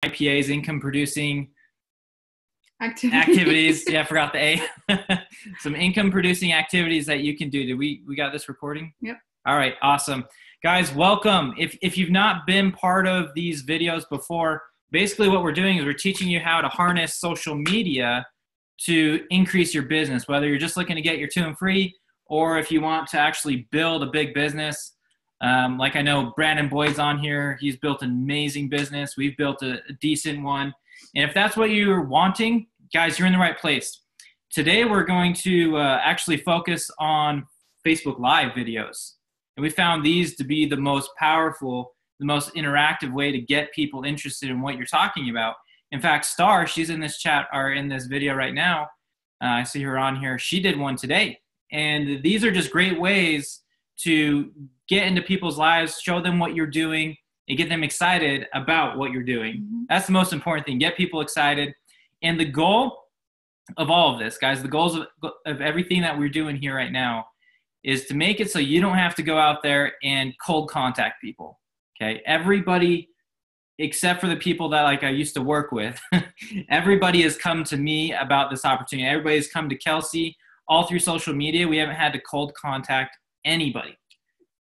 IPAs, income producing activities. Yeah, I forgot the A. Some income producing activities that you can do. Did we got this recording? Yep. All right, awesome. Guys, welcome. If you've not been part of these videos before, basically what we're doing is we're teaching you how to harness social media to increase your business, whether you're just looking to get your 2 and free, or if you want to actually build a big business. Like I know Brandon Boyd's on here. He's built an amazing business. We've built a decent one. And if that's what you're wanting, guys, you're in the right place. Today, we're going to actually focus on Facebook Live videos. And we found these to be the most powerful, the most interactive way to get people interested in what you're talking about. In fact, Star, she's in this chat or in this video right now. I see her on here. She did one today. And these are just great ways to get into people's lives, show them what you're doing, and get them excited about what you're doing. Mm-hmm. That's the most important thing. Get people excited. And the goal of all of this, guys, the goals of everything that we're doing here right now is to make it so you don't have to go out there and cold contact people. Okay? Everybody, except for the people that like I used to work with, everybody has come to me about this opportunity. Everybody has come to Kelsey all through social media. We haven't had to cold contact anybody.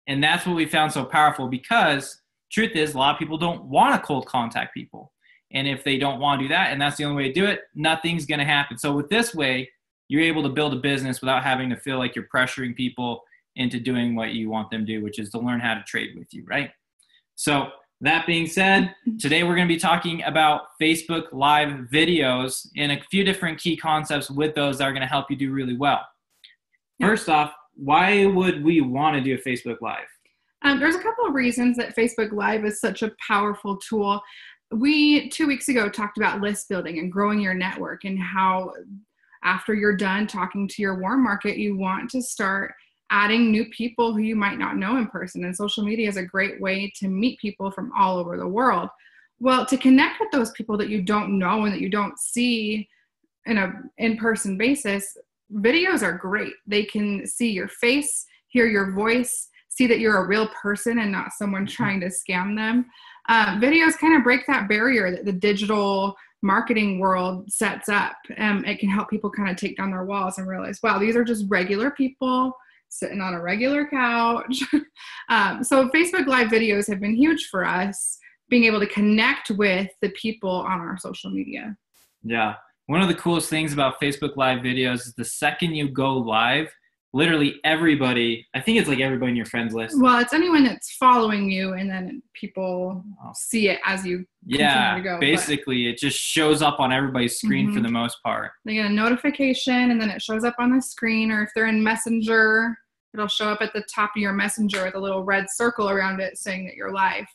And that's what we found so powerful, because truth is, a lot of people don't want to cold contact people. And if they don't want to do that, and that's the only way to do it, nothing's going to happen. So with this way, you're able to build a business without having to feel like you're pressuring people into doing what you want them to do, which is to learn how to trade with you, right? So that being said, today we're going to be talking about Facebook Live videos and a few different key concepts with those that are going to help you do really well. First off, why would we want to do a Facebook Live? There's a couple of reasons that Facebook Live is such a powerful tool. We 2 weeks ago talked about list building and growing your network, and how after you're done talking to your warm market, you want to start adding new people who you might not know in person. And social media is a great way to meet people from all over the world. Well, to connect with those people that you don't know and that you don't see in an in-person basis, videos are great. They can see your face, hear your voice, see that you're a real person and not someone trying to scam them. Videos kind of break that barrier that the digital marketing world sets up. It can help people kind of take down their walls and realize, wow, these are just regular people sitting on a regular couch. So Facebook Live videos have been huge for us, being able to connect with the people on our social media. Yeah. One of the coolest things about Facebook Live videos is the second you go live, literally everybody, I think it's like everybody in your friends list. Well, it's anyone that's following you, and then people see it as you continue to go. Basically, it just shows up on everybody's screen for the most part. They get a notification, and then it shows up on the screen, or if they're in Messenger, it'll show up at the top of your Messenger with a little red circle around it saying that you're live.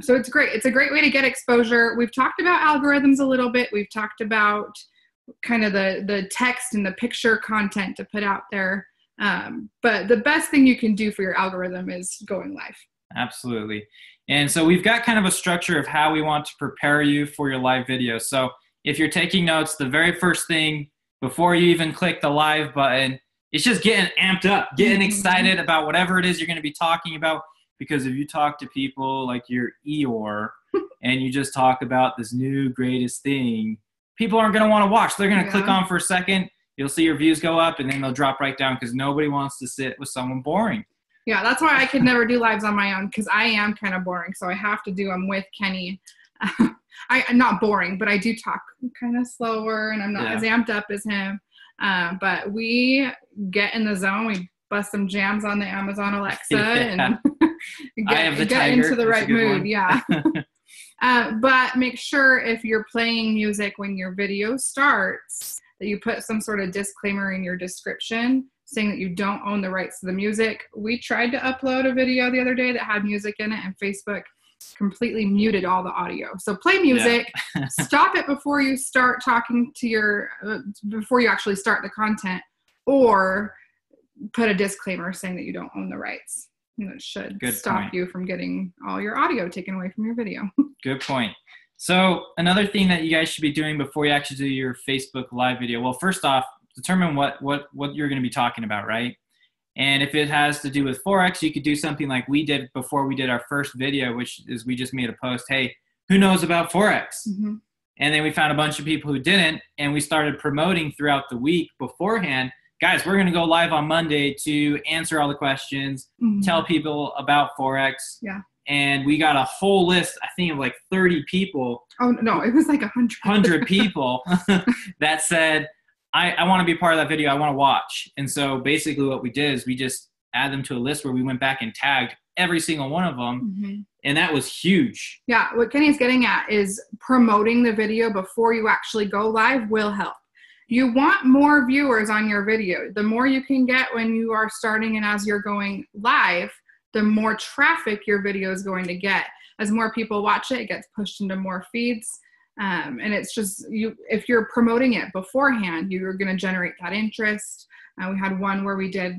So it's great. It's a great way to get exposure. We've talked about algorithms a little bit. We've talked about kind of the text and the picture content to put out there. But the best thing you can do for your algorithm is going live. Absolutely. And so we've got kind of a structure of how we want to prepare you for your live video. So if you're taking notes, the very first thing before you even click the live button, it's just getting amped up, getting excited about whatever it is you're going to be talking about. Because if you talk to people like you're Eeyore and you just talk about this new greatest thing, people aren't going to want to watch. They're going to click on for a second. You'll see your views go up, and then they'll drop right down because nobody wants to sit with someone boring. Yeah, that's why I could never do lives on my own, because I am kind of boring. So I have to do them with Kenny. I'm not boring, but I do talk kind of slower, and I'm not as amped up as him. But we get in the zone. We bust some jams on the Amazon Alexa and get into the right mood. Yeah. But make sure if you're playing music when your video starts, that you put some sort of disclaimer in your description saying that you don't own the rights to the music. We tried to upload a video the other day that had music in it, and Facebook completely muted all the audio. So play music, stop it before you start talking to before you actually start the content, or put a disclaimer saying that you don't own the rights. And it should stop you from getting all your audio taken away from your video. Good point. So another thing that you guys should be doing before you actually do your Facebook Live video, well, first off, determine what you're going to be talking about, right? And if it has to do with Forex, you could do something like we did before we did our first video, which is we just made a post, hey, who knows about Forex? Mm-hmm. And then we found a bunch of people who didn't, and we started promoting throughout the week beforehand. Guys, we're going to go live on Monday to answer all the questions, tell people about Forex. Yeah. And we got a whole list, I think, of like 30 people. Oh, no, it was like 100. 100 people that said, I want to be part of that video. I want to watch. And so basically what we did is we just add them to a list where we went back and tagged every single one of them. Mm-hmm. And that was huge. Yeah, what Kenny's getting at is promoting the video before you actually go live will help. You want more viewers on your video. The more you can get when you are starting and as you're going live, the more traffic your video is going to get. As more people watch it, it gets pushed into more feeds. And it's just, if you're promoting it beforehand, you're going to generate that interest. We had one where we did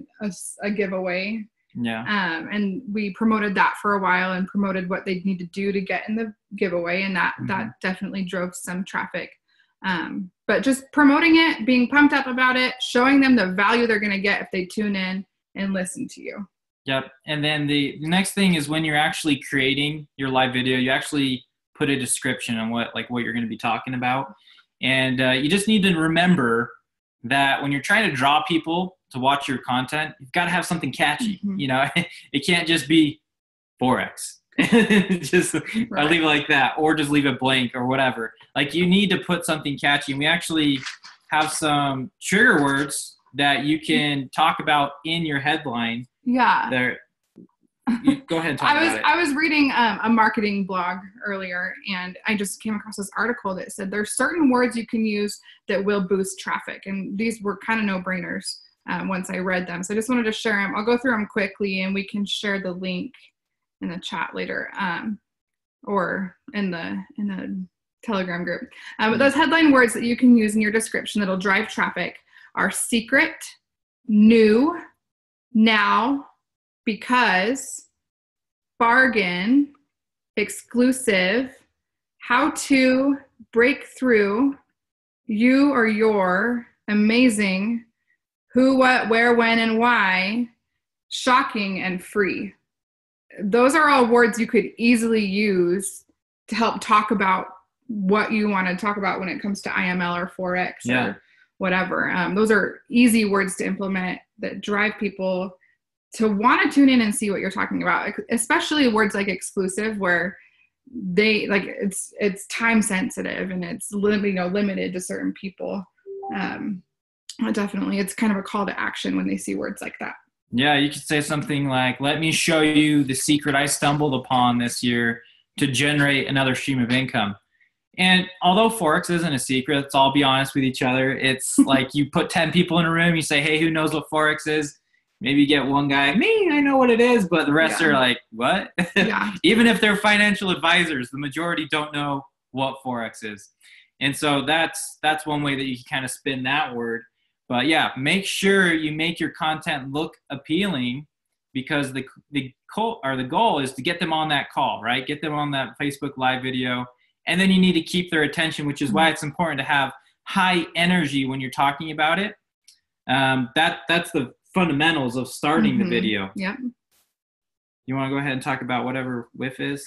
a giveaway. Yeah. And we promoted that for a while and promoted what they need to do to get in the giveaway. And that definitely drove some traffic. But just promoting it, being pumped up about it, showing them the value they're going to get if they tune in and listen to you. Yep. And then the next thing is when you're actually creating your live video, you actually put a description on what you're going to be talking about. And you just need to remember that when you're trying to draw people to watch your content, you've got to have something catchy. Mm-hmm. You know, it can't just be Forex. Just Right. leave it like that, or just leave it blank or whatever. Like, you need to put something catchy. And we actually have some trigger words that you can talk about in your headline. Yeah. You go ahead and talk about it. I was reading a marketing blog earlier, and I just came across this article that said there's certain words you can use that will boost traffic. And these were kind of no-brainers once I read them. So I just wanted to share them. I'll go through them quickly, and we can share the link in the chat later or in the Telegram group. But those headline words that you can use in your description that'll drive traffic are secret, new, now, because, bargain, exclusive, how to, breakthrough, you or your, amazing, who, what, where, when, and why, shocking, and free. Those are all words you could easily use to help talk about what you want to talk about when it comes to IML or Forex or whatever. Those are easy words to implement that drive people to want to tune in and see what you're talking about, especially words like exclusive, where they it's time sensitive and it's limited to certain people. Definitely, it's kind of a call to action when they see words like that. Yeah, you could say something like, let me show you the secret I stumbled upon this year to generate another stream of income. And although Forex isn't a secret, let's all be honest with each other. It's like you put 10 people in a room, you say, hey, who knows what Forex is? Maybe you get one guy, me, I know what it is, but the rest are like, what? Yeah. Even if they're financial advisors, the majority don't know what Forex is. And so that's one way that you can kind of spin that word. But yeah, make sure you make your content look appealing, because the goal is to get them on that call, right? Get them on that Facebook Live video. And then you need to keep their attention, which is why it's important to have high energy when you're talking about it. That's the fundamentals of starting the video. Yep. You want to go ahead and talk about whatever WIF is?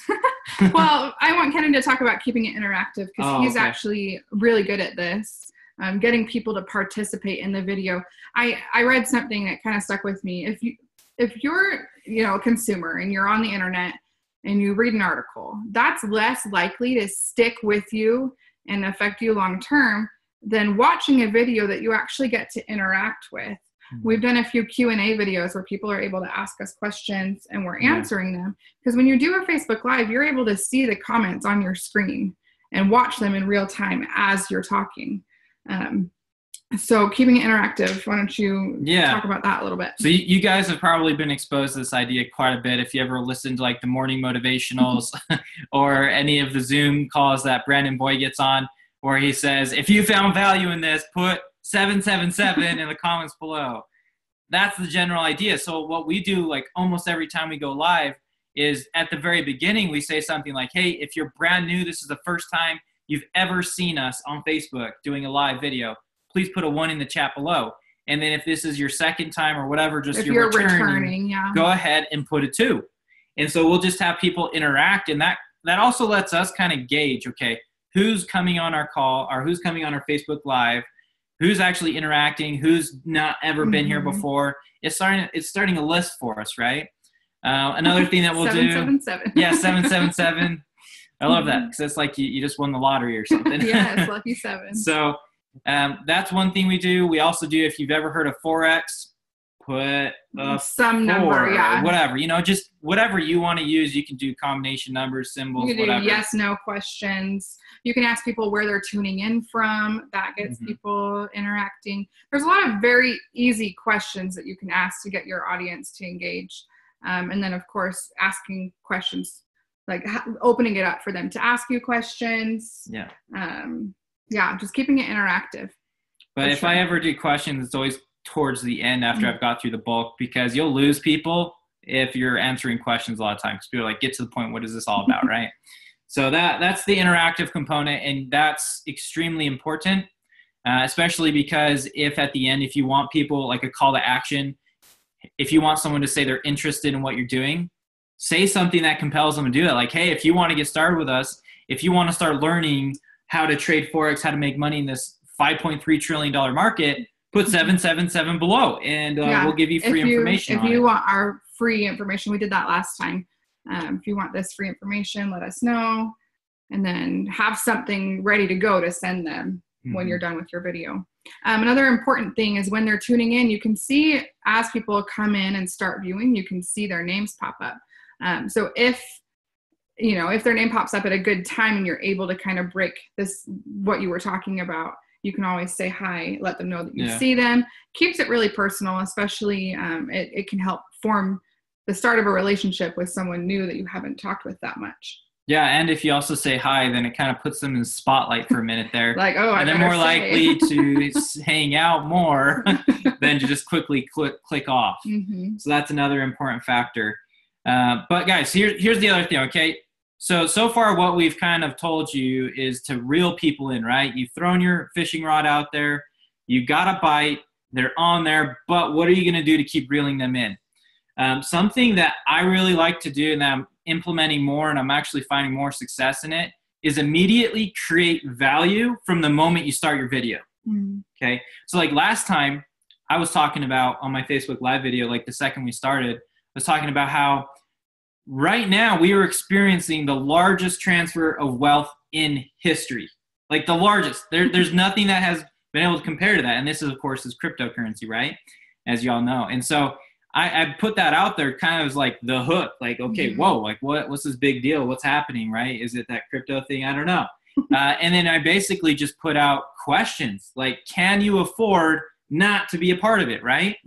Well, I want Kenny to talk about keeping it interactive, because he's actually really good at this, getting people to participate in the video. I read something that kind of stuck with me. If you're a consumer and you're on the internet and you read an article, that's less likely to stick with you and affect you long term than watching a video that you actually get to interact with. We've done a few Q&A videos where people are able to ask us questions and we're answering them. Because when you do a Facebook Live, you're able to see the comments on your screen and watch them in real time as you're talking. So keeping it interactive, why don't you talk about that a little bit? So you guys have probably been exposed to this idea quite a bit. If you ever listen to like the morning motivationals or any of the Zoom calls that Brandon Boy gets on, where he says, if you found value in this, put 777 in the comments below. That's the general idea. So what we do like almost every time we go live is at the very beginning, we say something like, hey, if you're brand new, this is the first time you've ever seen us on Facebook doing a live video, please put a 1 in the chat below. And then if this is your second time or whatever, just if you're returning, go ahead and put a 2. And so we'll just have people interact. And that that also lets us kind of gauge, okay, who's coming on our call or who's coming on our Facebook Live, who's actually interacting, who's not ever been here before. It's starting a list for us, right? Another thing that we'll 777. do. Yeah, 777. I love that because it's like you just won the lottery or something. Yes, lucky 7. So that's one thing we do. We also do, if you've ever heard of Forex, put some number, yeah. Whatever, just whatever you want to use. You can do combination numbers, symbols, you can whatever. do yes, no questions. You can ask people where they're tuning in from. That gets people interacting. There's a lot of very easy questions that you can ask to get your audience to engage. And then, of course, asking questions, like opening it up for them to ask you questions. Yeah. Just keeping it interactive. But if I ever do questions, it's always towards the end after I've got through the bulk, because you'll lose people if you're answering questions a lot of times. People are like, get to the point. What is this all about, right? So that's the interactive component, and that's extremely important, especially because if at the end, if you want people, like a call to action, if you want someone to say they're interested in what you're doing, say something that compels them to do it. Like, hey, if you want to get started with us, if you want to start learning how to trade Forex, how to make money in this $5.3 trillion market, put 777 below, and we'll give you free information. If you want our free information, we did that last time. If you want this free information, let us know, and then have something ready to go to send them when you're done with your video. Another important thing is when they're tuning in, you can see as people come in and start viewing, you can see their names pop up. So if their name pops up at a good time and you're able to kind of break what you were talking about, you can always say hi, let them know that you see them. Keeps it really personal, especially it can help form the start of a relationship with someone new that you haven't talked with that much. Yeah, and if you also say hi, then it kind of puts them in the spotlight for a minute there. Like, and they're more likely to hang out more than to just quickly click off. So that's another important factor. But guys, here's the other thing, okay? So far what we've kind of told you is to reel people in, right? You've thrown your fishing rod out there, you got a bite, they're on there, but what are you going to do to keep reeling them in? Something that I really like to do and that I'm implementing more, and I'm actually finding more success in it, is immediately create value from the moment you start your video. Okay. So like last time I was talking about on my Facebook Live video, like the second we started, I was talking about how right now we are experiencing the largest transfer of wealth in history. Like the largest. There's nothing that has been able to compare to that. And this is, of course, is cryptocurrency, right? As y'all know. And so I put that out there kind of as like the hook, like, okay, whoa, like what's this big deal? What's happening, right? Is it that crypto thing? I don't know. And then I basically just put out questions like, can you afford not to be a part of it, right?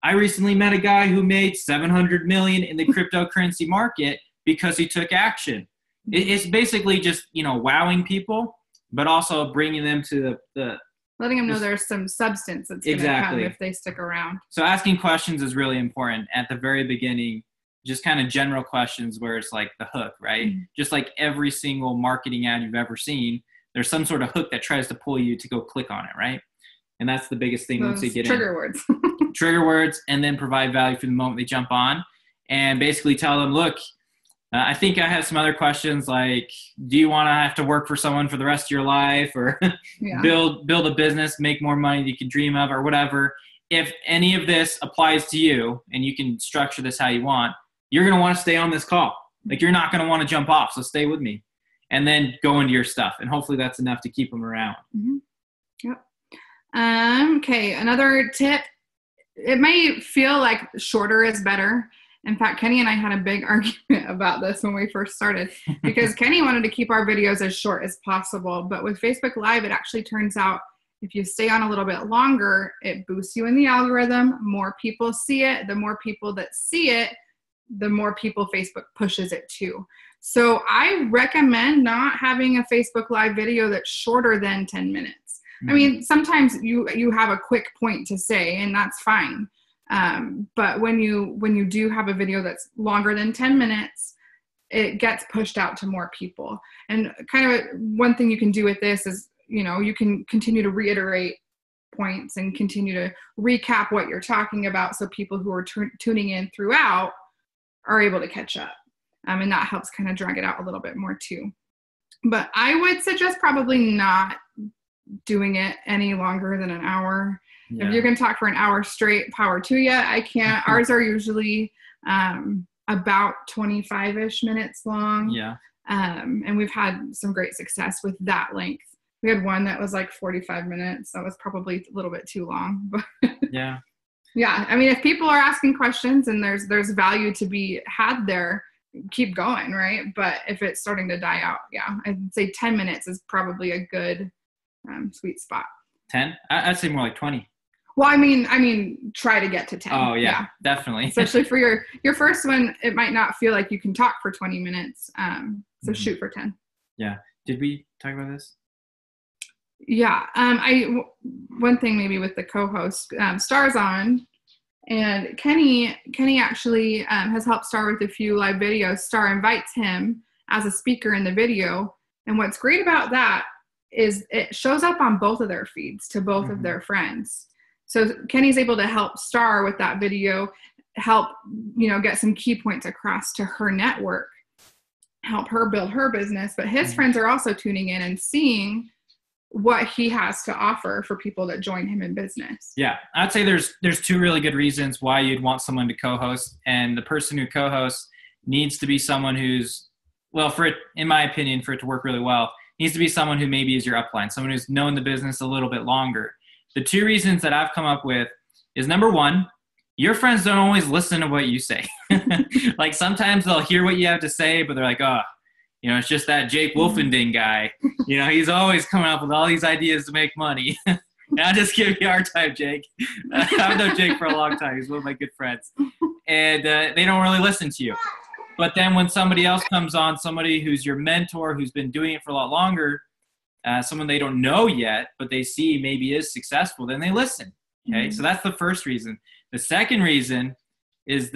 I recently met a guy who made $700 million in the cryptocurrency market because he took action. It's basically just, wowing people, but also bringing them to the letting them know there's some substance that's going to come if they stick around. So asking questions is really important at the very beginning, just kind of general questions where it's like the hook, right? Just like every single marketing ad you've ever seen, there's some sort of hook that tries to pull you to go click on it, right? And that's the biggest thing once you get trigger words. Trigger words, and then provide value for the moment they jump on, and basically tell them, look, I think I have some other questions like, do you want to have to work for someone for the rest of your life, or build a business, make more money that you can dream of, or whatever? If any of this applies to you and you can structure this how you want, you're going to want to stay on this call. Like you're not going to want to jump off. So stay with me and then go into your stuff. And hopefully that's enough to keep them around. Yep. Okay. Another tip, it may feel like shorter is better. In fact, Kenny and I had a big argument about this when we first started because Kenny wanted to keep our videos as short as possible. But with Facebook Live, it actually turns out if you stay on a little bit longer, it boosts you in the algorithm. More people see it. The more people that see it, the more people Facebook pushes it to. So I recommend not having a Facebook Live video that's shorter than 10 minutes. I mean, sometimes you have a quick point to say, and that's fine. But when you do have a video that's longer than 10 minutes, it gets pushed out to more people. And kind of one thing you can do with this is, you can continue to reiterate points and continue to recap what you're talking about so people who are tuning in throughout are able to catch up. And that helps kind of drag it out a little bit more too. But I would suggest probably not doing it any longer than an hour. If you're going to talk for an hour straight, power to you. I can't. Ours are usually about 25-ish minutes long. Yeah. And we've had some great success with that length. We had one that was like 45 minutes. That was probably a little bit too long. But yeah. Yeah. I mean, if people are asking questions and there's value to be had there, keep going, right? But if it's starting to die out, I'd say 10 minutes is probably a good sweet spot. 10? I'd say more like 20. Well, I mean, try to get to 10. Oh yeah. Definitely. Especially for your first one, it might not feel like you can talk for 20 minutes. So shoot for 10. Yeah. Did we talk about this? Yeah. One thing maybe with the co-host, Star's on, and Kenny actually has helped Star with a few live videos. Star invites him as a speaker in the video. And what's great about that is it shows up on both of their feeds to both of their friends. So Kenny's able to help Star with that video, help, get some key points across to her network, help her build her business. But his friends are also tuning in and seeing what he has to offer for people that join him in business. Yeah, I'd say there's two really good reasons why you'd want someone to co-host, and the person who co-hosts needs to be someone who's, well, in my opinion, for it to work really well, needs to be someone who maybe is your upline, someone who's known the business a little bit longer. The two reasons that I've come up with is, number one, your friends don't always listen to what you say. Like sometimes they'll hear what you have to say, but they're like, oh, it's just that Jake Wolfending guy. He's always coming up with all these ideas to make money. And I'll just give you our time, Jake. I've known Jake for a long time. He's one of my good friends. And they don't really listen to you. But then when somebody else comes on, somebody who's your mentor, who's been doing it for a lot longer, someone they don't know yet, but they see maybe is successful, then they listen. Okay, so that's the first reason. The second reason is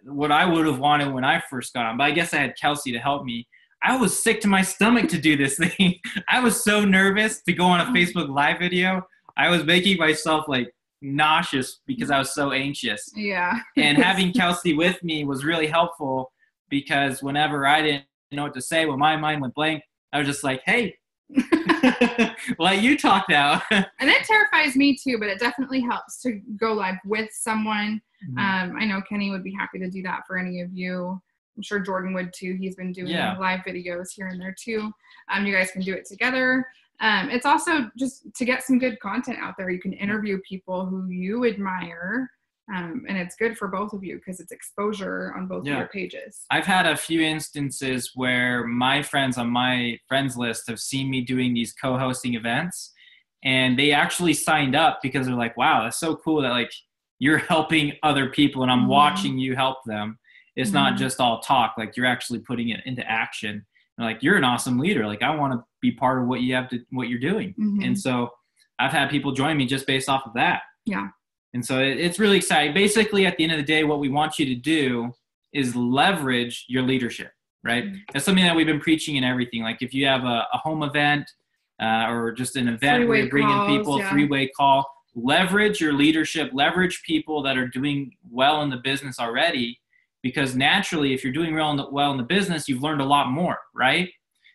what I would have wanted when I first got on, but I guess I had Kelsey to help me. I was sick to my stomach to do this thing. I was so nervous to go on a Facebook Live video. I was making myself like nauseous because I was so anxious. Yeah. And having Kelsey with me was really helpful because whenever I didn't know what to say, when my mind went blank, I was just like, hey, let you talk now. And it terrifies me too, but it definitely helps to go live with someone. I know Kenny would be happy to do that for any of you. I'm sure Jordan would too. He's been doing live videos here and there too. You guys can do it together. It's also just to get some good content out there. You can interview people who you admire. And it's good for both of you because it's exposure on both of your pages. I've had a few instances where my friends on my friends list have seen me doing these co-hosting events, and they actually signed up because they're like, wow, that's so cool that like you're helping other people and I'm watching you help them. It's not just all talk, like you're actually putting it into action. And like, you're an awesome leader. Like I want to be part of what you're doing. And so I've had people join me just based off of that. Yeah. And so it's really exciting. Basically, at the end of the day, what we want you to do is leverage your leadership, right? That's something that we've been preaching in everything. Like if you have a home event or just an event where you're bringing people, three-way call, leverage your leadership, leverage people that are doing well in the business already. Because naturally, if you're doing well in the business, you've learned a lot more, right?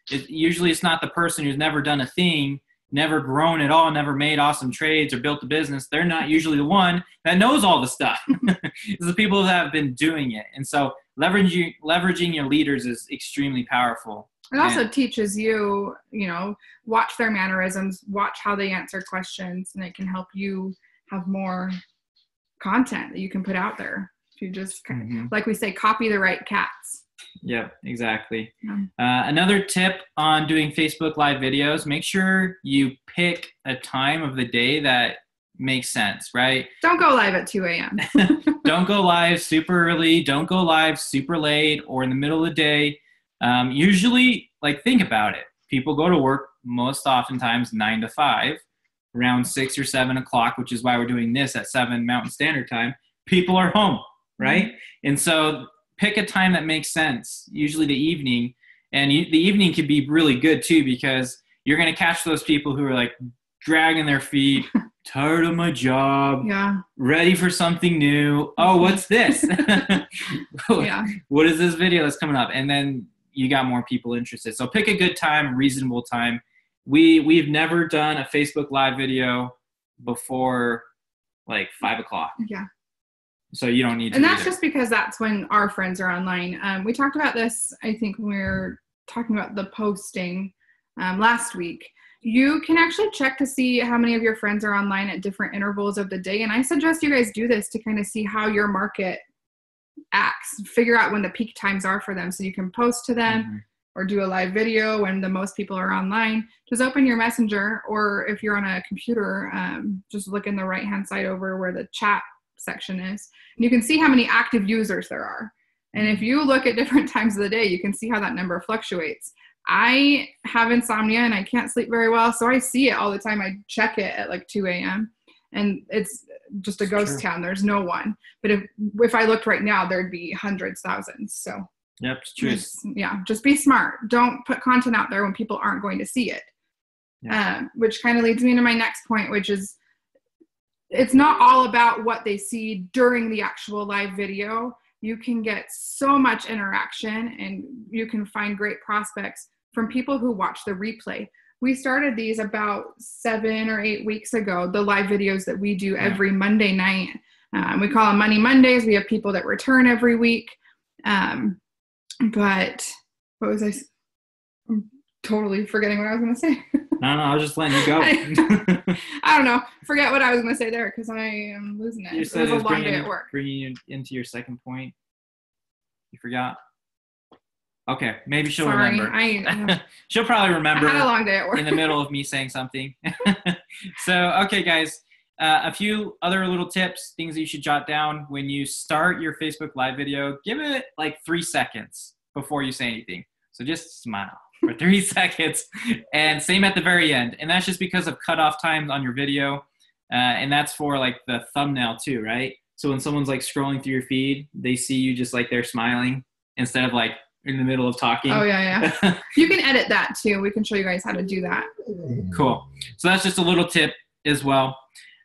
Usually it's not the person who's never done a thing, never grown at all, never made awesome trades or built a business. They're not usually the one that knows all the stuff. It's the people that have been doing it. And so leveraging your leaders is extremely powerful. It also teaches you, watch their mannerisms, watch how they answer questions, and it can help you have more content that you can put out there. You just, like we say, copy the right cats. Yep, exactly. Another tip on doing Facebook Live videos, make sure you pick a time of the day that makes sense, right? Don't go live at 2 a.m. Don't go live super early. Don't go live super late or in the middle of the day. Usually, like, think about it. People go to work most oftentimes 9 to 5, around 6 or 7 o'clock, which is why we're doing this at 7 Mountain Standard Time. People are home. Right? And so pick a time that makes sense, usually the evening. And the evening could be really good too, because you're going to catch those people who are like dragging their feet, tired of my job, Yeah. ready for something new. Oh, what's this? Yeah. What is this video that's coming up? And then you got more people interested. So pick a good time, reasonable time. We've never done a Facebook Live video before like 5 o'clock. Yeah. So you don't need to. And that's just because that's when our friends are online. We talked about this, I think, when we were talking about the posting last week. You can actually check to see how many of your friends are online at different intervals of the day. And I suggest you guys do this to kind of see how your market acts, figure out when the peak times are for them so you can post to them or do a live video when the most people are online. Just open your messenger, or if you're on a computer, just look in the right hand side over where the chat section is, and you can see how many active users there are. And if you look at different times of the day, you can see how that number fluctuates. I have insomnia and I can't sleep very well, so I see it all the time. I check it at like 2 a.m. and it's just a ghost town. There's no one. But if I looked right now, there'd be hundreds, thousands. So yep, it's true. Just be smart. Don't put content out there when people aren't going to see it. Yeah. Which kind of leads me into my next point, which is it's not all about what they see during the actual live video. You can get so much interaction and you can find great prospects from people who watch the replay. We started these about 7 or 8 weeks ago, the live videos that we do every Monday night. We call them Money Mondays. We have people that return every week. But what was I'm totally forgetting what I was going to say. No, I was just letting you go. I don't know. Forget what I was going to say there because I am losing it. You said it was a long day at work. Bringing you into your second point. You forgot? Okay, maybe she'll remember. She'll probably remember. I had a long day at work. In the middle of me saying something. So, okay, guys. A few other little tips, things that you should jot down when you start your Facebook Live video. Give it like 3 seconds before you say anything. So just smile for 3 seconds, and same at the very end. And that's just because of cutoff times on your video, and that's for like the thumbnail too, right? So when someone's like scrolling through your feed, they see you just like they're smiling instead of like in the middle of talking. Oh yeah. You can edit that too. We can show you guys how to do that. Cool. So that's just a little tip as well.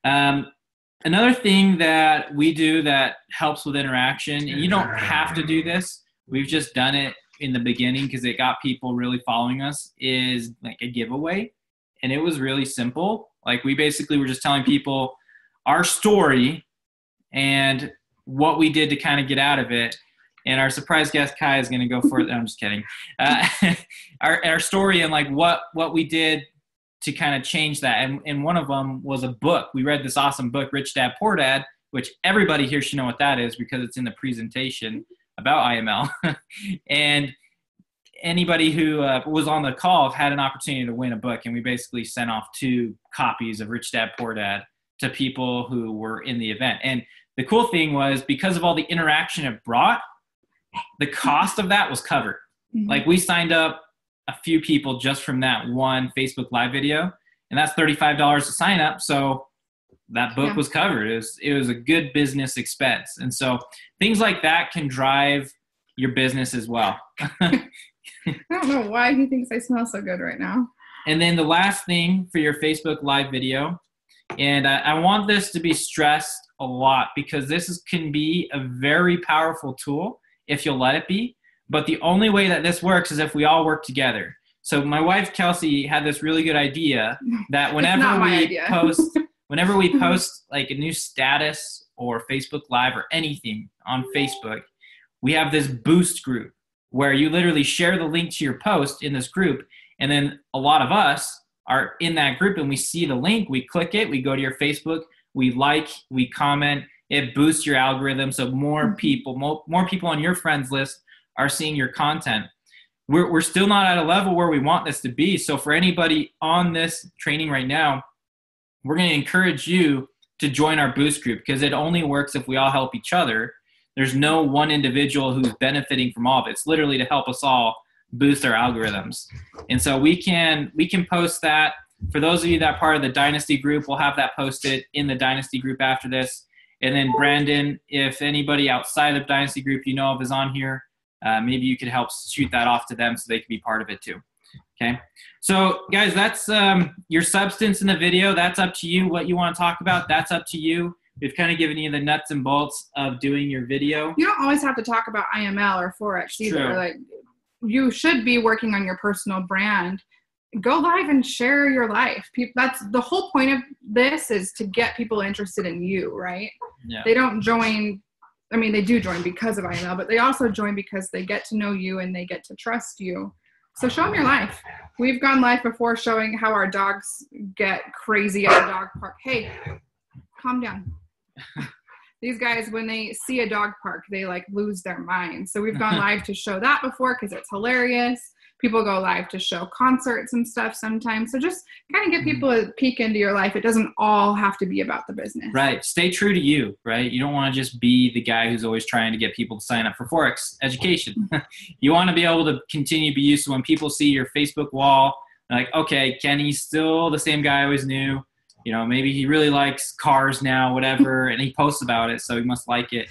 Another thing that we do that helps with interaction, and you don't have to do this, we've just done it in the beginning because it got people really following us, is like a giveaway. And it was really simple. Like we basically were just telling people our story and what we did to kind of get out of it. And our surprise guest, Kai, is going to go for it. I'm just kidding. Our story and like what we did to kind of change that. And one of them was a book. We read this awesome book, Rich Dad, Poor Dad, which everybody here should know what that is because it's in the presentation about IML. And anybody who was on the call had an opportunity to win a book. And we basically sent off 2 copies of Rich Dad, Poor Dad to people who were in the event. And the cool thing was because of all the interaction it brought, the cost of that was covered. Mm-hmm. Like we signed up a few people just from that one Facebook Live video, and that's $35 to sign up. So that book was covered. It was a good business expense. And so things like that can drive your business as well. I don't know why he thinks I smell so good right now. And then the last thing for your Facebook Live video, and I want this to be stressed a lot because this can be a very powerful tool if you'll let it be. But the only way that this works is if we all work together. So my wife, Kelsey, had this really good idea that whenever we post like a new status or Facebook Live or anything on Facebook, we have this boost group where you literally share the link to your post in this group. And then a lot of us are in that group and we see the link, we click it, we go to your Facebook, we like, we comment, it boosts your algorithm. So more people on your friends list are seeing your content. We're still not at a level where we want this to be. So for anybody on this training right now, we're going to encourage you to join our boost group because it only works if we all help each other. There's no one individual who's benefiting from all of it. It's literally to help us all boost our algorithms. And so we can post that. For those of you that are part of the Dynasty group, we'll have that posted in the Dynasty group after this. And then Brandon, if anybody outside of Dynasty group you know of is on here, maybe you could help shoot that off to them so they can be part of it too. Okay. So guys, that's your substance in the video. That's up to you. What you want to talk about, that's up to you. We've kind of given you the nuts and bolts of doing your video. You don't always have to talk about IML or Forex either. True. Like, you should be working on your personal brand. Go live and share your life. That's the whole point of this, is to get people interested in you, right? Yeah. They don't join. I mean, they do join because of IML, but they also join because they get to know you and they get to trust you. So show them your life. We've gone live before showing how our dogs get crazy at a dog park. Hey, calm down. These guys, when they see a dog park, they like lose their mind. So we've gone live to show that before because it's hilarious. People go live to show concerts and stuff sometimes. So just kind of give people a peek into your life. It doesn't all have to be about the business. Right. Stay true to you, right? You don't want to just be the guy who's always trying to get people to sign up for Forex education. You want to be able to continue to be used. So when people see your Facebook wall, they're like, okay, Kenny's still the same guy I always knew. You know, maybe he really likes cars now, whatever, and he posts about it, so he must like it.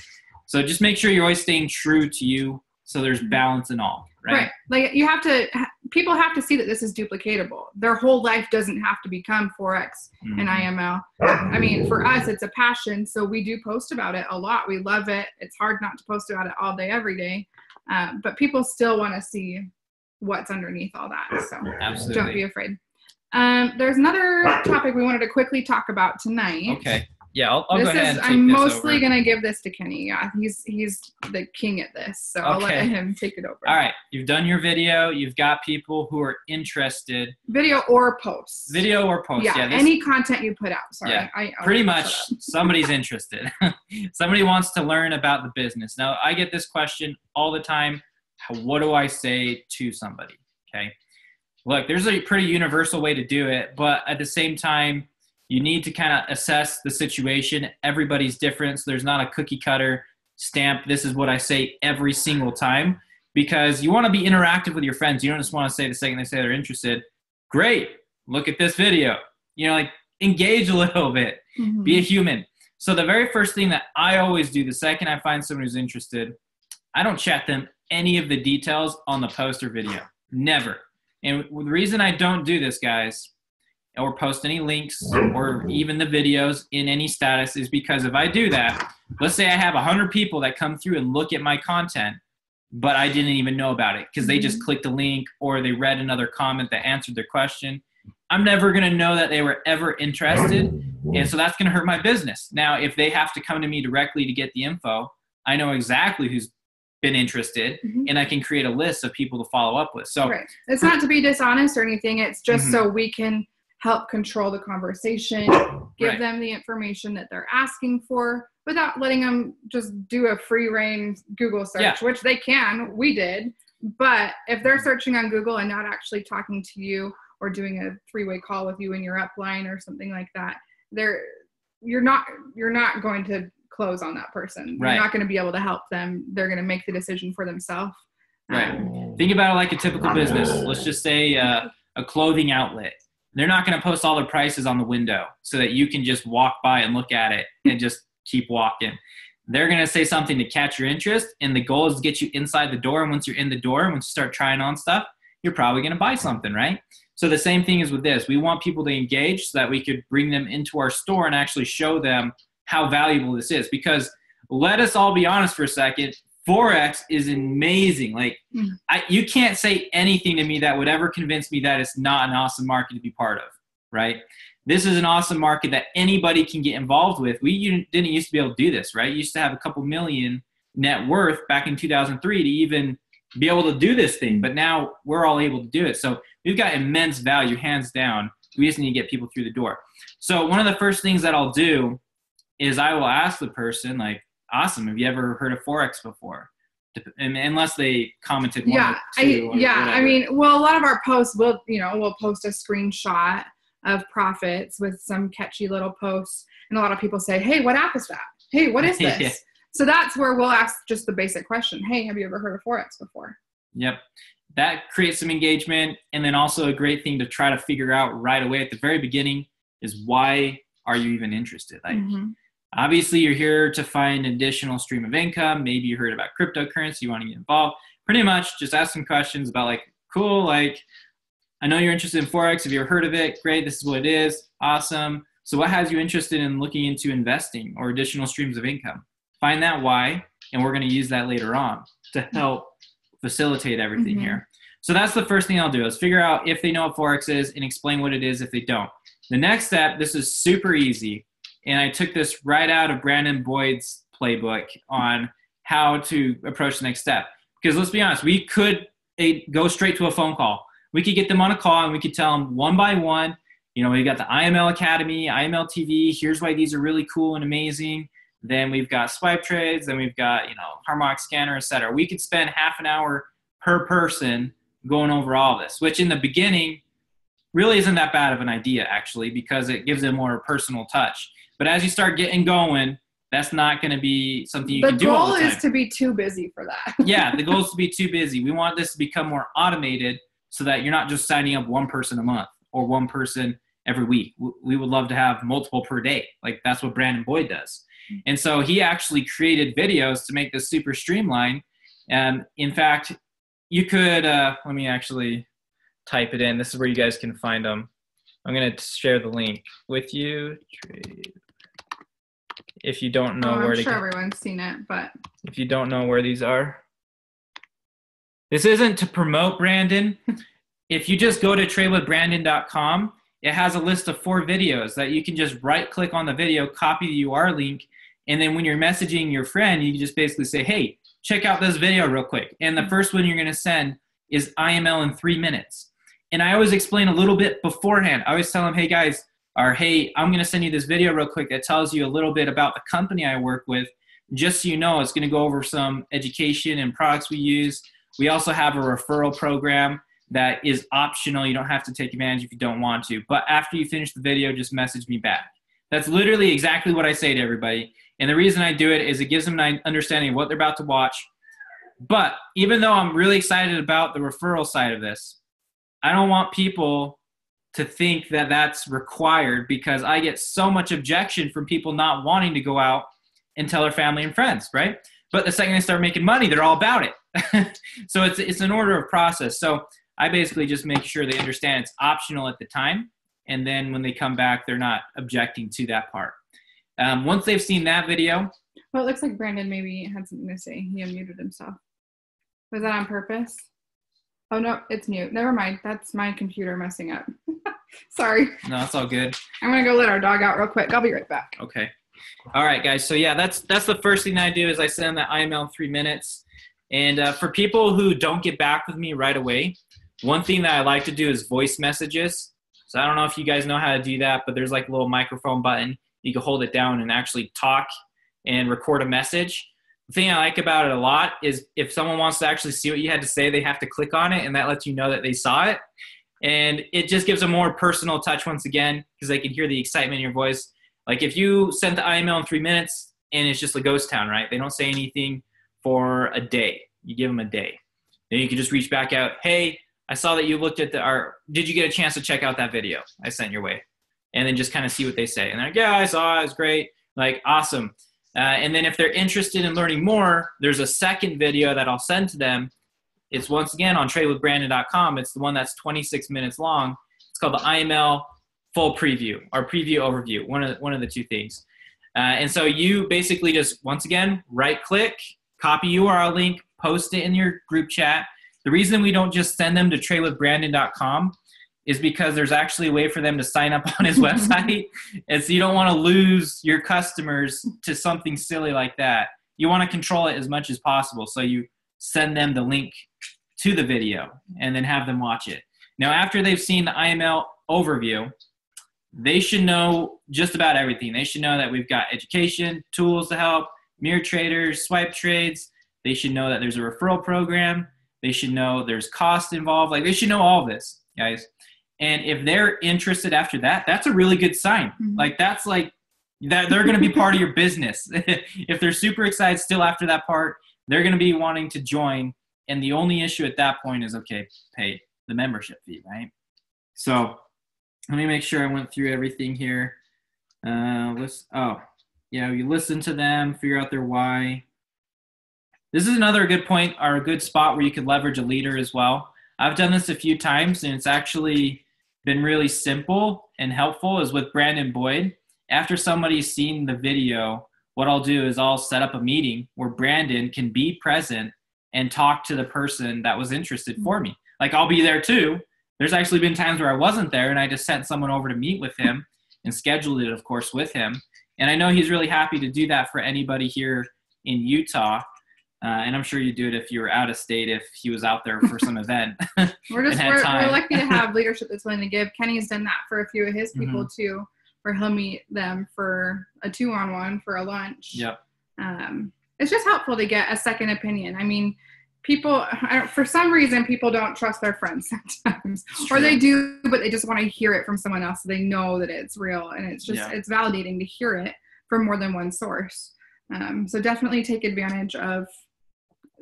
So just make sure you're always staying true to you, so there's balance in all, right? Like people have to see that this is duplicatable. Their whole life doesn't have to become Forex and IML. I mean, for us, it's a passion, so we do post about it a lot. We love it. It's hard not to post about it all day, every day. But people still want to see what's underneath all that, so Absolutely. Don't be afraid. There's another topic we wanted to quickly talk about tonight. Okay. Yeah, I'll go ahead and take I'm this mostly over. going to give this to Kenny. Yeah, he's the king at this, so I'll let him take it over. All right. You've done your video. You've got people who are interested. Video or post. Video or post. Yeah, any content you put out. Sorry. Yeah, pretty much somebody's interested. Somebody wants to learn about the business. Now, I get this question all the time. What do I say to somebody? Okay. Look, there's a pretty universal way to do it, but at the same time, you need to kind of assess the situation. Everybody's different, so there's not a cookie cutter stamp. This is what I say every single time, because you want to be interactive with your friends. You don't just want to say the second they say they're interested, great, look at this video. You know, like engage a little bit, be a human. So the very first thing that I always do, the second I find someone who's interested, I don't chat them any of the details on the post or video, never. And the reason I don't do this, guys, or post any links or even the videos in any status is because if I do that, let's say I have 100 people that come through and look at my content, but I didn't even know about it because they just clicked a link or they read another comment that answered their question. I'm never going to know that they were ever interested, and so that's going to hurt my business. Now, if they have to come to me directly to get the info, I know exactly who's been interested, and I can create a list of people to follow up with. So it's not to be dishonest or anything. It's just so we can help control the conversation, give them the information that they're asking for without letting them just do a free reign Google search, which they can. We did. But if they're searching on Google and not actually talking to you or doing a three-way call with you in your upline or something like that, you're not going to close on that person. You're not going to be able to help them. They're going to make the decision for themselves. Think about it like a typical business. Let's just say a clothing outlet. They're not going to post all their prices on the window so that you can just walk by and look at it and just keep walking. They're going to say something to catch your interest, and the goal is to get you inside the door. And once you're in the door, once you start trying on stuff, you're probably going to buy something, right? So the same thing is with this. We want people to engage so that we could bring them into our store and actually show them how valuable this is. Because let us all be honest for a second, Forex is amazing. Like you can't say anything to me that would ever convince me that it's not an awesome market to be part of, right? This is an awesome market that anybody can get involved with. We didn't used to be able to do this, right? You used to have a couple million net worth back in 2003 to even be able to do this thing. But now we're all able to do it. So we've got immense value, hands down. We just need to get people through the door. So one of the first things that I'll do is I will ask the person, like, awesome, have you ever heard of Forex before? Unless they commented one or two. I mean, well, a lot of our posts we'll post a screenshot of profits with some catchy little posts, and a lot of people say, hey, what app is that? Hey, what is this? So that's where we'll ask just the basic question. Hey, have you ever heard of Forex before? Yep. That creates some engagement. And then also a great thing to try to figure out right away at the very beginning is, why are you even interested? Like, obviously you're here to find an additional stream of income. Maybe you heard about cryptocurrency, you want to get involved. Pretty much just ask some questions about, like, cool, like, I know you're interested in Forex. Have you ever heard of it? Great. This is what it is. Awesome. So what has you interested in looking into investing or additional streams of income? Find that why, and we're going to use that later on to help facilitate everything here. So that's the first thing I'll do is figure out if they know what Forex is and explain what it is if they don't. The next step, this is super easy, and I took this right out of Brandon Boyd's playbook on how to approach the next step. Because let's be honest, we could go straight to a phone call. We could get them on a call and we could tell them one by one, we got the IML Academy, IML TV, here's why these are really cool and amazing. Then we've got swipe trades, then we've got, harmonic scanner, etc. We could spend half an hour per person going over all this, which in the beginning really isn't that bad of an idea actually, because it gives it more personal touch. But as you start getting going, that's not going to be something you can do all the time. The goal is to be too busy for that. Yeah, the goal is to be too busy. We want this to become more automated so that you're not just signing up one person a month or one person every week. We would love to have multiple per day. Like that's what Brandon Boyd does. And so he actually created videos to make this super streamlined. And in fact, you could, let me actually type it in. This is where you guys can find them. I'm going to share the link with you. If you don't know where I'm sure everyone's seen it, but if you don't know where these are. This isn't to promote Brandon. If you just go to tradewithbrandon.com, it has a list of 4 videos that you can just right click on the video, copy the URL link, and then when you're messaging your friend, you can just basically say, hey, check out this video real quick. And the first one you're going to send is IML in 3 minutes. And I always explain a little bit beforehand. I always tell them, hey guys, or hey, I'm going to send you this video real quick that tells you a little bit about the company I work with. Just so you know, it's going to go over some education and products we use. We also have a referral program that is optional. You don't have to take advantage if you don't want to. But after you finish the video, just message me back. That's literally exactly what I say to everybody. And the reason I do it is it gives them an understanding of what they're about to watch. But even though I'm really excited about the referral side of this, I don't want people to think that that's required, because I get so much objection from people not wanting to go out and tell their family and friends, right? But the second they start making money, they're all about it. So it's an order of process. So I basically just make sure they understand it's optional at the time. And then when they come back, they're not objecting to that part. Once they've seen that video. Well, it looks like Brandon maybe had something to say. He unmuted himself. Was that on purpose? Oh, no, it's mute. Never mind. That's my computer messing up. Sorry. No, that's all good. I'm going to go let our dog out real quick. I'll be right back. Okay. All right, guys. So, yeah, that's the first thing I do is I send that IML in 3 minutes. And for people who don't get back with me right away, one thing that I like to do is voice messages. So I don't know if you guys know how to do that, but there's like a little microphone button. You can hold it down and actually talk and record a message. The thing I like about it a lot is if someone wants to actually see what you had to say, they have to click on it, and that lets you know that they saw it. And it just gives a more personal touch once again, because they can hear the excitement in your voice. Like if you sent the IML in 3 minutes and it's just a ghost town, right? They don't say anything for a day. You give them a day. Then you can just reach back out. Hey, I saw that you looked at did you get a chance to check out that video I sent your way? And then just kind of see what they say. And they're like, yeah, I saw it. It was great. Like, awesome. And then if they're interested in learning more, there's a second video that I'll send to them. It's once again on tradewithbrandon.com. It's the one that's 26 minutes long. It's called the IML full preview or preview overview, one of the two things. And so you basically just, once again, right click, copy URL link, post it in your group chat. The reason we don't just send them to tradewithbrandon.com is because there's actually a way for them to sign up on his website. And so you don't want to lose your customers to something silly like that. You want to control it as much as possible. So you send them the link to the video and then have them watch it. Now, after they've seen the IML overview, they should know just about everything. They should know that we've got education, tools to help, mirror traders, swipe trades. They should know that there's a referral program. They should know there's cost involved. Like, they should know all this, guys. And if they're interested after that, that's a really good sign. Mm-hmm. Like, that's like that they're going to be part of your business. If they're super excited still after that part, they're going to be wanting to join. And the only issue at that point is, okay, pay the membership fee, right? So let me make sure I went through everything here. You listen to them, figure out their why. This is another good point or a good spot where you could leverage a leader as well. I've done this a few times, and it's actually been really simple and helpful, is with Brandon Boyd. After somebody's seen the video, what I'll do is I'll set up a meeting where Brandon can be present and talk to the person that was interested for me. Like, I'll be there too. There's actually been times where I wasn't there, and I just sent someone over to meet with him and scheduled it, of course, with him. And I know he's really happy to do that for anybody here in Utah. And I'm sure you'd do it if you were out of state, if he was out there for some event. We're lucky to have leadership that's willing to give. Kenny's done that for a few of his people too, where he'll meet them for a 2-on-1 for a lunch. Yep. It's just helpful to get a second opinion. I mean, people, for some reason, people don't trust their friends sometimes, or they do, but they just want to hear it from someone else so they know that it's real. And it's just, it's validating to hear it from more than one source. So definitely take advantage of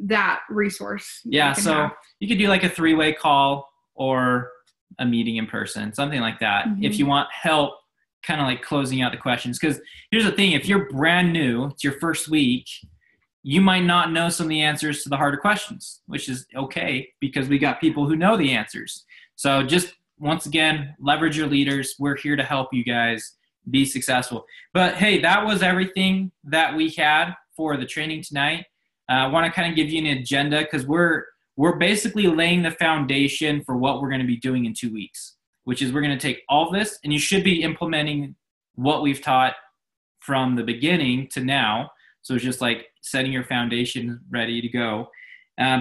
that resource. Yeah. So you could do like a 3-way call or a meeting in person, something like that. If you want help kind of like closing out the questions. Because here's the thing, if you're brand new, it's your first week, you might not know some of the answers to the harder questions, which is okay because we got people who know the answers. So just once again, leverage your leaders. We're here to help you guys be successful. But hey, that was everything that we had for the training tonight. I want to kind of give you an agenda because we're basically laying the foundation for what we're going to be doing in 2 weeks, which is we're going to take all this, and you should be implementing what we've taught from the beginning to now. So it's just like setting your foundation ready to go.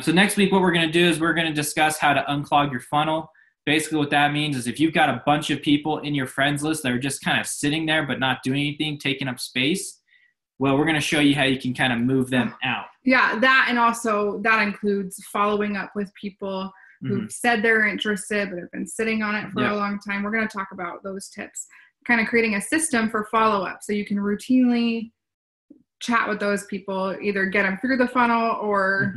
So next week, what we're going to do is we're going to discuss how to unclog your funnel. Basically what that means is if you've got a bunch of people in your friends list that are just kind of sitting there but not doing anything, taking up space, well, we're going to show you how you can kind of move them out. Yeah, that, and also that includes following up with people who've said they're interested but have been sitting on it for a long time. We're going to talk about those tips, kind of creating a system for follow-up so you can routinely chat with those people, either get them through the funnel or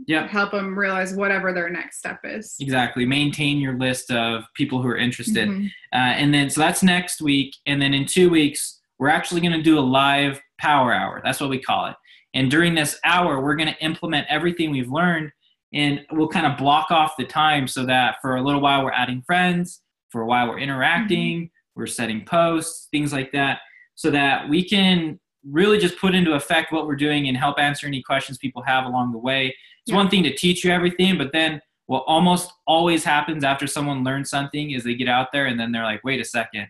help them realize whatever their next step is. Exactly. Maintain your list of people who are interested. And then, so that's next week. And then in 2 weeks, we're actually going to do a live power hour. That's what we call it. And during this hour, we're going to implement everything we've learned, and we'll kind of block off the time so that for a little while we're adding friends, for a while we're interacting, we're setting posts, things like that, so that we can really just put into effect what we're doing and help answer any questions people have along the way. It's one thing to teach you everything, but then what almost always happens after someone learns something is they get out there and then they're like, wait a second,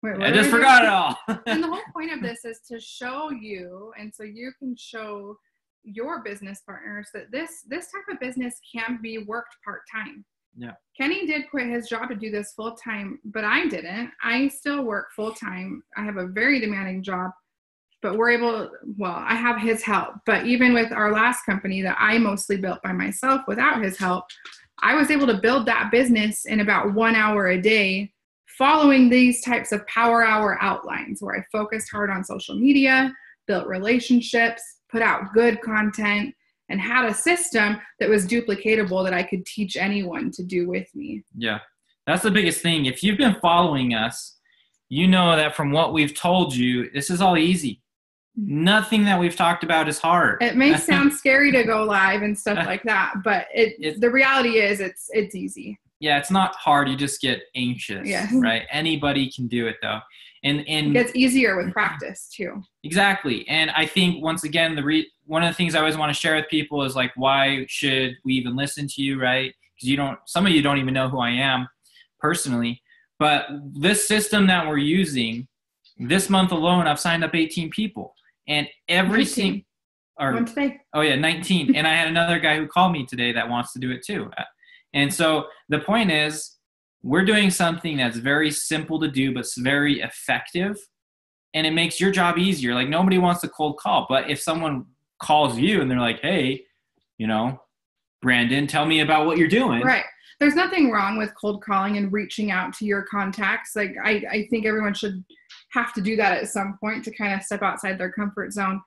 I just forgot it all. And the whole point of this is to show you, and so you can show your business partners that this type of business can be worked part-time. Yeah. Kenny did quit his job to do this full-time, but I didn't. I still work full-time. I have a very demanding job, but I have his help. But even with our last company that I mostly built by myself without his help, I was able to build that business in about 1 hour a day, following these types of power hour outlines where I focused hard on social media, built relationships, put out good content, and had a system that was duplicatable that I could teach anyone to do with me. Yeah, that's the biggest thing. If you've been following us, you know that from what we've told you, this is all easy. Nothing that we've talked about is hard. It may sound scary to go live and stuff like that, but the reality is it's easy. Yeah, it's not hard. You just get anxious, right? Anybody can do it though. And it gets easier with practice too. Exactly. And I think once again, one of the things I always want to share with people is like, why should we even listen to you, right? Because some of you don't even know who I am personally. But this system that we're using, this month alone, I've signed up 18 people. And every single... One today. Oh yeah, 19. And I had another guy who called me today that wants to do it too. And so the point is, we're doing something that's very simple to do, but it's very effective. And it makes your job easier. Like, nobody wants to cold call. But if someone calls you and they're like, hey, Brandon, tell me about what you're doing. Right. There's nothing wrong with cold calling and reaching out to your contacts. Like, I think everyone should have to do that at some point to kind of step outside their comfort zone.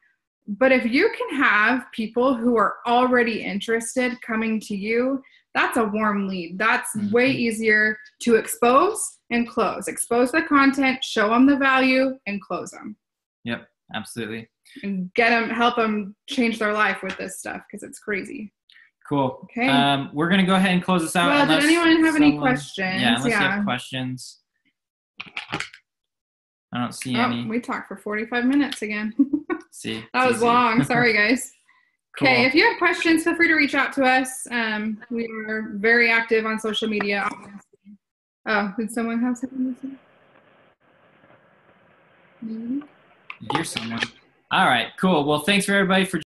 But if you can have people who are already interested coming to you, that's a warm lead. That's way easier to expose and close. Expose the content, show them the value, and close them. Yep, absolutely. And help them change their life with this stuff because it's crazy. Cool. Okay. We're going to go ahead and close this out. Well, did anyone have any questions? Yeah, unless you have questions. I don't see any. We talked for 45 minutes again. See. That was long. Sorry, guys. Cool. Okay, if you have questions, feel free to reach out to us. We are very active on social media. Oh, did someone have something to say? Here's someone. All right, cool. Well, thanks for everybody for